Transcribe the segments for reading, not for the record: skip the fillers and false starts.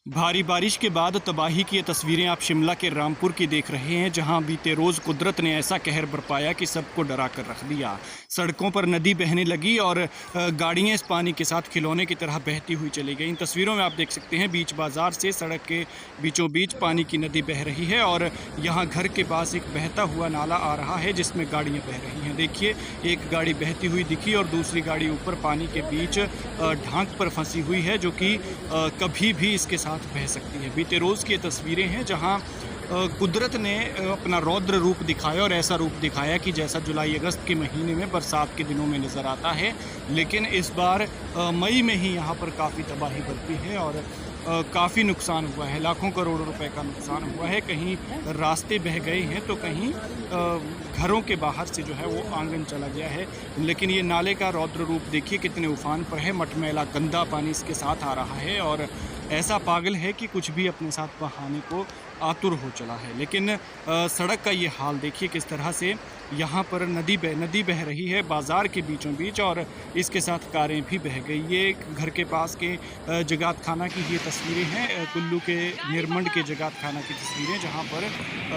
भारी बारिश के बाद तबाही की ये तस्वीरें आप शिमला के रामपुर की देख रहे हैं, जहां बीते रोज़ कुदरत ने ऐसा कहर बरपाया कि सबको डरा कर रख दिया। सड़कों पर नदी बहने लगी और गाड़ियां इस पानी के साथ खिलौने की तरह बहती हुई चली गई। इन तस्वीरों में आप देख सकते हैं बीच बाज़ार से सड़क के बीचों बीच पानी की नदी बह रही है और यहाँ घर के पास एक बहता हुआ नाला आ रहा है जिसमें गाड़ियाँ बह रही हैं। देखिए, एक गाड़ी बहती हुई दिखी और दूसरी गाड़ी ऊपर पानी के बीच ढांक पर फंसी हुई है, जो कि कभी भी इसके साथ बह सकती है। बीते रोज़ की ये तस्वीरें हैं जहां कुदरत ने अपना रौद्र रूप दिखाया और ऐसा रूप दिखाया कि जैसा जुलाई अगस्त के महीने में बरसात के दिनों में नज़र आता है, लेकिन इस बार मई में ही यहाँ पर काफ़ी तबाही बरपी है और काफ़ी नुकसान हुआ है। लाखों करोड़ों रुपए का नुकसान हुआ है। कहीं रास्ते बह गए हैं तो कहीं घरों के बाहर से जो है वो आंगन चला गया है। लेकिन ये नाले का रौद्र रूप देखिए कितने उफान पर है। मटमैला गंदा पानी इसके साथ आ रहा है और ऐसा पागल है कि कुछ भी अपने साथ बहाने को आतुर हो चला है। लेकिन सड़क का ये हाल देखिए किस तरह से यहाँ पर नदी बह रही है बाज़ार के बीचों बीच और इसके साथ कारें भी बह गई। ये घर के पास के जगात खाना की ये तस्वीरें हैं, कुल्लू के निरमंड के जगात खाना की तस्वीरें, जहाँ पर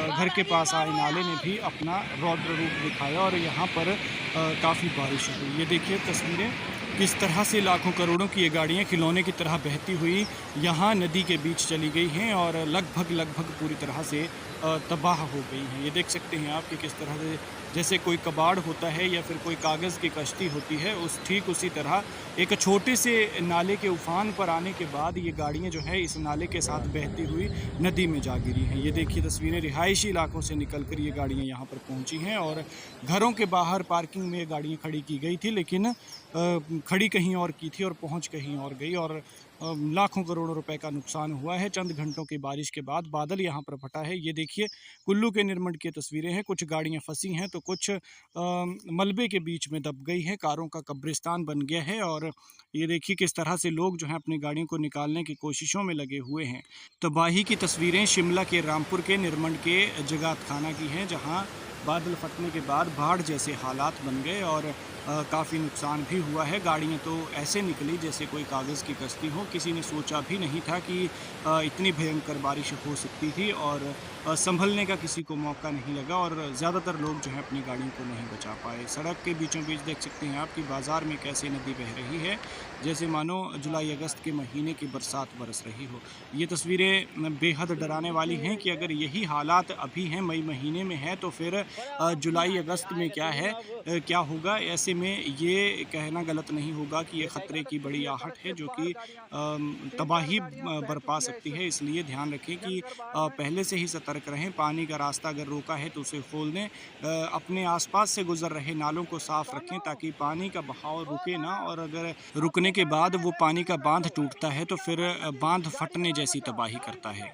घर के पास आए नाले ने भी अपना रौद्र रूप दिखाया और यहाँ पर काफ़ी बारिश हुई। ये देखिए तस्वीरें किस तरह से लाखों करोड़ों की ये गाड़ियाँ खिलौने की तरह बहती हुई यहाँ नदी के बीच चली गई हैं और लगभग पूरी तरह से तबाह हो गई हैं। ये देख सकते हैं आप कि किस तरह से जैसे कोई कबाड़ होता है या फिर कोई कागज़ की कश्ती होती है, ठीक उसी तरह एक छोटे से नाले के उफान पर आने के बाद ये गाड़ियाँ जो है इस नाले के साथ बहती हुई नदी में जा गिरी हैं। ये देखिए तस्वीरें, रिहायशी इलाकों से निकलकर ये गाड़ियाँ यहाँ पर पहुँची हैं और घरों के बाहर पार्किंग में गाड़ियाँ खड़ी की गई थी, लेकिन खड़ी कहीं और की थी और पहुँच कहीं और गई और लाखों करोड़ों रुपए का नुकसान हुआ है। चंद घंटों की बारिश के बाद बादल यहाँ पर फटा है। ये देखिए कुल्लू के निरमंड की तस्वीरें हैं। कुछ गाड़ियाँ फंसी हैं तो कुछ मलबे के बीच में दब गई हैं। कारों का कब्रिस्तान बन गया है और ये देखिए किस तरह से लोग जो हैं अपनी गाड़ियों को निकालने की कोशिशों में लगे हुए हैं। तबाही की तस्वीरें शिमला के रामपुर के निरमंड के जगात खाना की हैं, जहाँ बादल फटने के बाद बाढ़ जैसे हालात बन गए और काफ़ी नुकसान भी हुआ है। गाड़ियाँ तो ऐसे निकली जैसे कोई कागज़ की कश्ती हो। किसी ने सोचा भी नहीं था कि इतनी भयंकर बारिश हो सकती थी और संभलने का किसी को मौका नहीं लगा और ज़्यादातर लोग जो है अपनी गाड़ियों को नहीं बचा पाए। सड़क के बीचों बीच देख सकते हैं आप कि बाज़ार में कैसे नदी बह रही है, जैसे मानो जुलाई अगस्त के महीने की बरसात बरस रही हो। ये तस्वीरें बेहद डराने वाली हैं कि अगर यही हालात अभी हैं, मई महीने में है, तो फिर जुलाई अगस्त में क्या है, क्या होगा। ऐसे में ये कहना गलत नहीं होगा कि ये ख़तरे की बड़ी आहट है जो कि तबाही बरपा सकती है। इसलिए ध्यान रखें कि पहले से ही सतर्क रहें। पानी का रास्ता अगर रोका है तो उसे खोल दें। अपने आसपास से गुजर रहे नालों को साफ़ रखें ताकि पानी का बहाव रुके ना, और अगर रुकने के बाद वो पानी का बांध टूटता है तो फिर बांध फटने जैसी तबाही करता है।